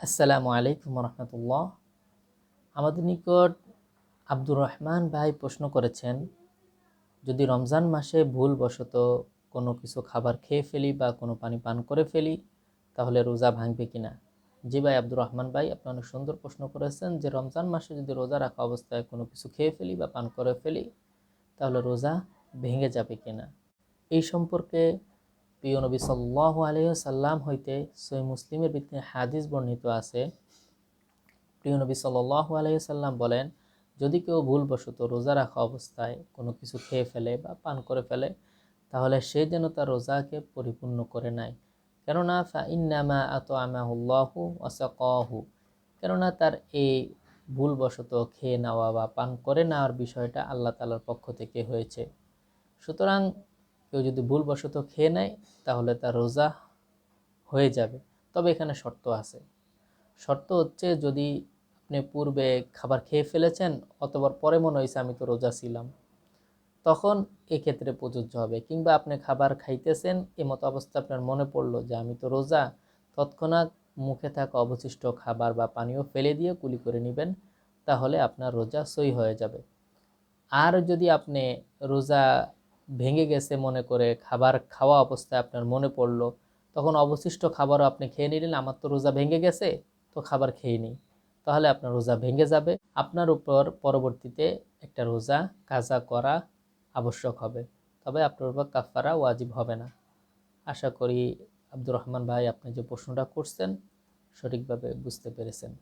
আসসালামু আলাইকুম রহমতুল্লাহ। আমাদের নিকট আব্দুর রহমান ভাই প্রশ্ন করেছেন, যদি রমজান মাসে ভুলবশত কোনো কিছু খাবার খেয়ে ফেলি বা কোনো পানি পান করে ফেলি, তাহলে রোজা ভাঙবে কিনা। জি ভাই, আব্দুর রহমান ভাই, আপনি অনেক সুন্দর প্রশ্ন করেছেন যে রমজান মাসে যদি রোজা রাখা অবস্থায় কোনো কিছু খেয়ে ফেলি বা পান করে ফেলি, তাহলে রোজা ভেঙে যাবে কিনা। এই সম্পর্কে প্রিয় নবী সাল্লাল্লাহু আলাইহি ওয়াসাল্লাম হইতে সহিহ মুসলিমের ভিতরে হাদিস বর্ণিত আছে। প্রিয় নবী সাল্লাল্লাহু আলাইহি সাল্লাম বলেন, যদি কেউ ভুলবশত রোজা রাখা অবস্থায় কোনো কিছু খেয়ে ফেলে বা পান করে ফেলে, তাহলে সে যেন তার রোজাকে পরিপূর্ণ করে নেয়। কেননা ফাইন্নামা আতআমাহুল্লাহু ওয়া সাকাহু, কেননা তার এই ভুলবশত খেয়ে নেওয়া বা পান করে নেওয়ার বিষয়টা আল্লাহ তাআলার পক্ষ থেকে হয়েছে। সুতরাং কেউ যদি ভুলবশত খেয়ে নেয়, তাহলে তার রোজা হয়ে যাবে। তবে এখানে শর্ত আছে। শর্ত হচ্ছে, যদি আপনি পূর্বে খাবার খেয়ে ফেলেছেন অতবার পরে মনে হয়েছে আমি তো রোজা ছিলাম, তখন এক্ষেত্রে প্রযোজ্য হবে। কিংবা আপনি খাবার খাইতেছেন, এমতো অবস্থা আপনার মনে পড়লো যে আমি তো রোজা, তৎক্ষণাৎ মুখে থাকা অবশিষ্ট খাবার বা পানীয় ফেলে দিয়ে কুলি করে নেবেন, তাহলে আপনার রোজা সই হয়ে যাবে। আর যদি আপনি রোজা ভেঙে গেছে মনে করে খাবার খাওয়া অবস্থায় আপনার মনে পড়লো, তখন অবশিষ্ট খাবারও আপনি খেয়ে নিলেন, আমার তো রোজা ভেঙে গেছে, তো খাবার খেয়ে নিই, তাহলে আপনার রোজা ভেঙে যাবে। আপনার উপর পরবর্তীতে একটা রোজা কাজা করা আবশ্যক হবে, তবে আপনার উপর কাফারা ওয়াজিব হবে না। আশা করি আব্দুর রহমান ভাই, আপনি যে প্রশ্নটা করছেন সঠিকভাবে বুঝতে পেরেছেন।